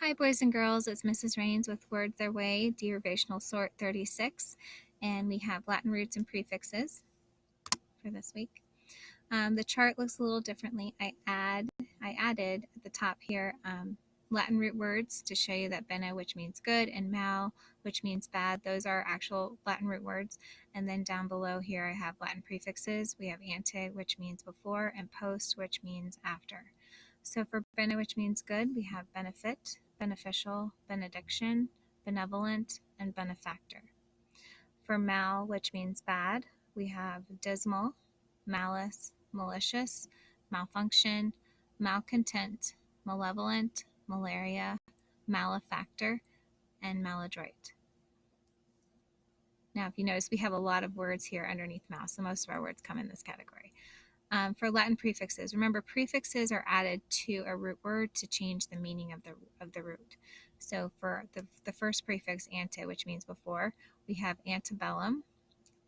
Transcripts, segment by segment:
Hi, boys and girls. It's Mrs. Rains with Word Their Way, Derivational Sort 36, and we have Latin roots and prefixes for this week. The chart looks a little differently. I added at the top here Latin root words to show you that bene, which means good, and mal, which means bad. Those are actual Latin root words. And then down below here, I have Latin prefixes. We have ante, which means before, and post, which means after. So for bene, which means good, we have benefit, beneficial, benediction, benevolent, and benefactor. For mal, which means bad, we have dismal, malice, malicious, malfunction, malcontent, malevolent, malaria, malefactor, and maladroit. Now, if you notice, we have a lot of words here underneath mal, so most of our words come in this category. For Latin prefixes, remember prefixes are added to a root word to change the meaning of the root. So for the first prefix, ante, which means before, we have antebellum,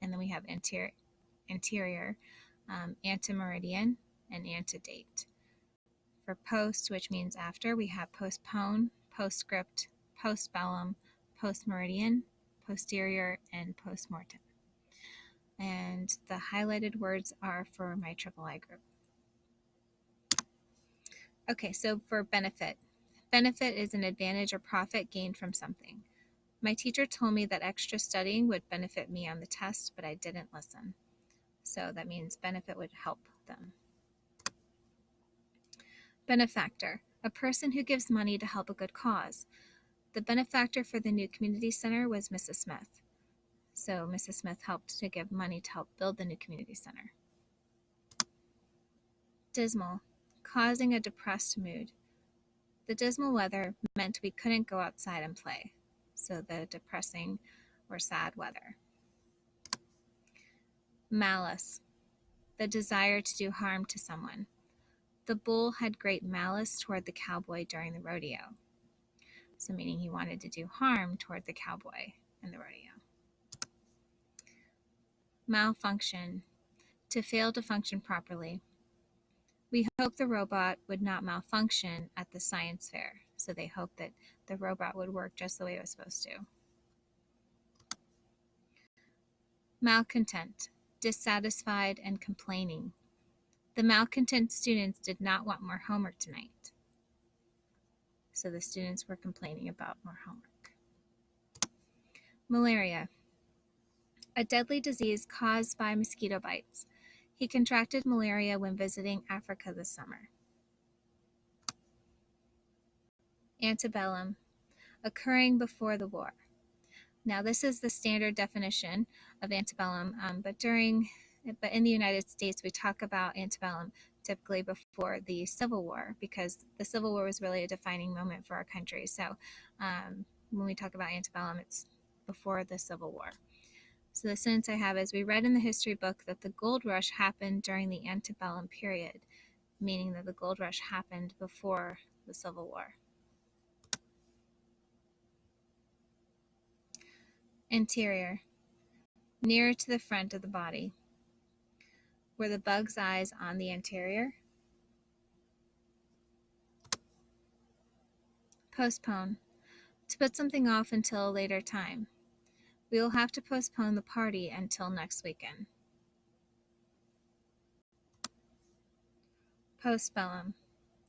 and then we have anterior, antemeridian, and antedate. For post, which means after, we have postpone, postscript, postbellum, postmeridian, posterior, and postmortem. And the highlighted words are for my III group. Okay, so for benefit. Benefit is an advantage or profit gained from something. My teacher told me that extra studying would benefit me on the test, but I didn't listen. So that means benefit would help them. Benefactor, a person who gives money to help a good cause. The benefactor for the new community center was Mrs. Smith. So Mrs. Smith helped to give money to help build the new community center. Dismal, causing a depressed mood. The dismal weather meant we couldn't go outside and play. So the depressing or sad weather. Malice, the desire to do harm to someone. The bull had great malice toward the cowboy during the rodeo. So meaning he wanted to do harm toward the cowboy in the rodeo. Malfunction, to fail to function properly. We hoped the robot would not malfunction at the science fair. So they hoped that the robot would work just the way it was supposed to. Malcontent, dissatisfied and complaining. The malcontent students did not want more homework tonight. So the students were complaining about more homework. Malaria, a deadly disease caused by mosquito bites. He contracted malaria when visiting Africa this summer. Antebellum, occurring before the war. Now this is the standard definition of antebellum, but in the United States we talk about antebellum typically before the Civil War, because the Civil War was really a defining moment for our country. So when we talk about antebellum, it's before the Civil War. So the sentence I have is, we read in the history book that the gold rush happened during the antebellum period, meaning that the gold rush happened before the Civil War. Anterior, nearer to the front of the body. Were the bug's eyes on the anterior? Postpone, to put something off until a later time. We will have to postpone the party until next weekend. Postbellum,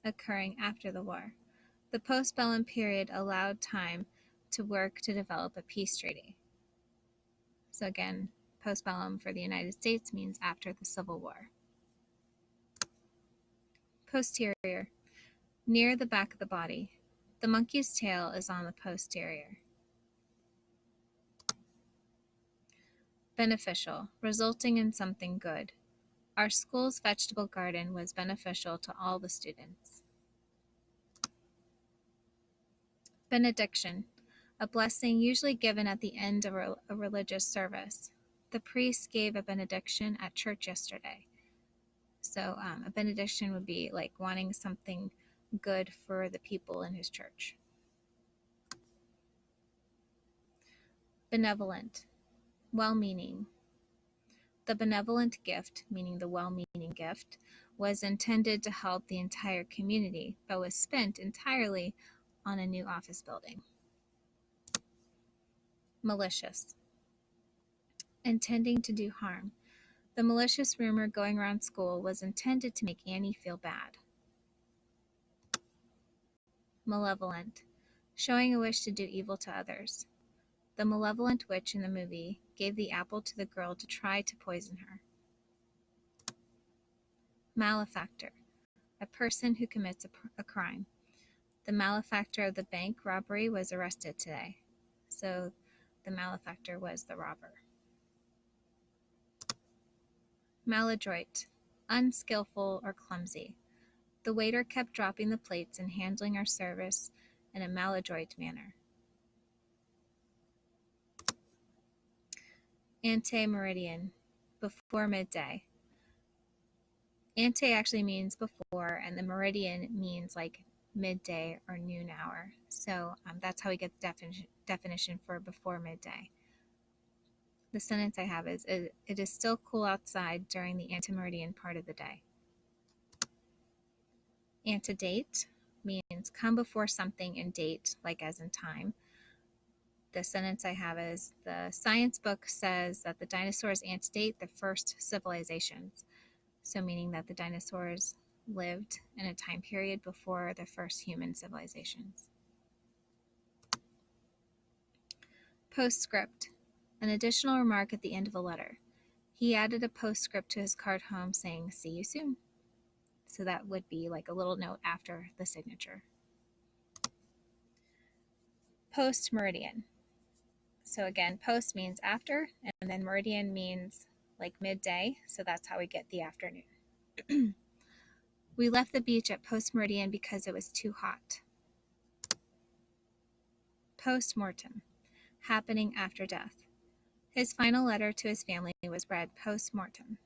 occurring after the war. The postbellum period allowed time to work to develop a peace treaty. So again, postbellum for the United States means after the Civil War. Posterior, near the back of the body. The monkey's tail is on the posterior. Beneficial, resulting in something good. Our school's vegetable garden was beneficial to all the students. Benediction, a blessing usually given at the end of a religious service. The priest gave a benediction at church yesterday. So a benediction would be like wanting something good for the people in his church. Benevolent, well-meaning. The benevolent gift, meaning the well-meaning gift, was intended to help the entire community, but was spent entirely on a new office building. Malicious. Intending to do harm. The malicious rumor going around school was intended to make Annie feel bad. Malevolent. Showing a wish to do evil to others. The malevolent witch in the movie gave the apple to the girl to try to poison her. Malefactor. A person who commits a crime. The malefactor of the bank robbery was arrested today. So the malefactor was the robber. Maladroit. Unskillful or clumsy. The waiter kept dropping the plates and handling our service in a maladroit manner. Ante-meridian. Before midday. Ante actually means before, and the meridian means like midday or noon hour. So that's how we get the definition for before midday. The sentence I have is, it is still cool outside during the antemeridian part of the day. Antedate means come before something in date, like as in time. The sentence I have is, the science book says that the dinosaurs antedate the first civilizations. So meaning that the dinosaurs lived in a time period before the first human civilizations. Postscript. An additional remark at the end of a letter. He added a postscript to his card home saying, "See you soon." So that would be like a little note after the signature. Post meridian. So again, post means after, and then meridian means like midday. So that's how we get the afternoon. We left the beach at post meridian because it was too hot. Post-mortem. Happening after death. His final letter to his family was read post-mortem.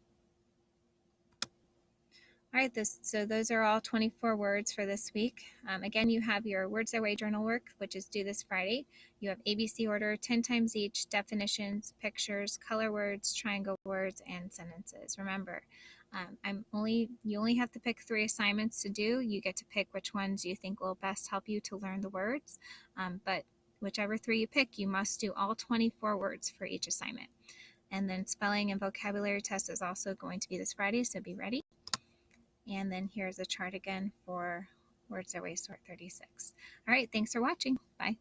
All right, so those are all 24 words for this week. Again, you have your Words Their Way journal work, which is due this Friday. You have ABC order, 10 times each, definitions, pictures, color words, triangle words, and sentences. Remember, you only have to pick 3 assignments to do. You get to pick which ones you think will best help you to learn the words. But whichever 3 you pick, you must do all 24 words for each assignment. And then spelling and vocabulary test is also going to be this Friday, so be ready. And then here's a chart again for Words Their Way Sort 36. All right, thanks for watching. Bye.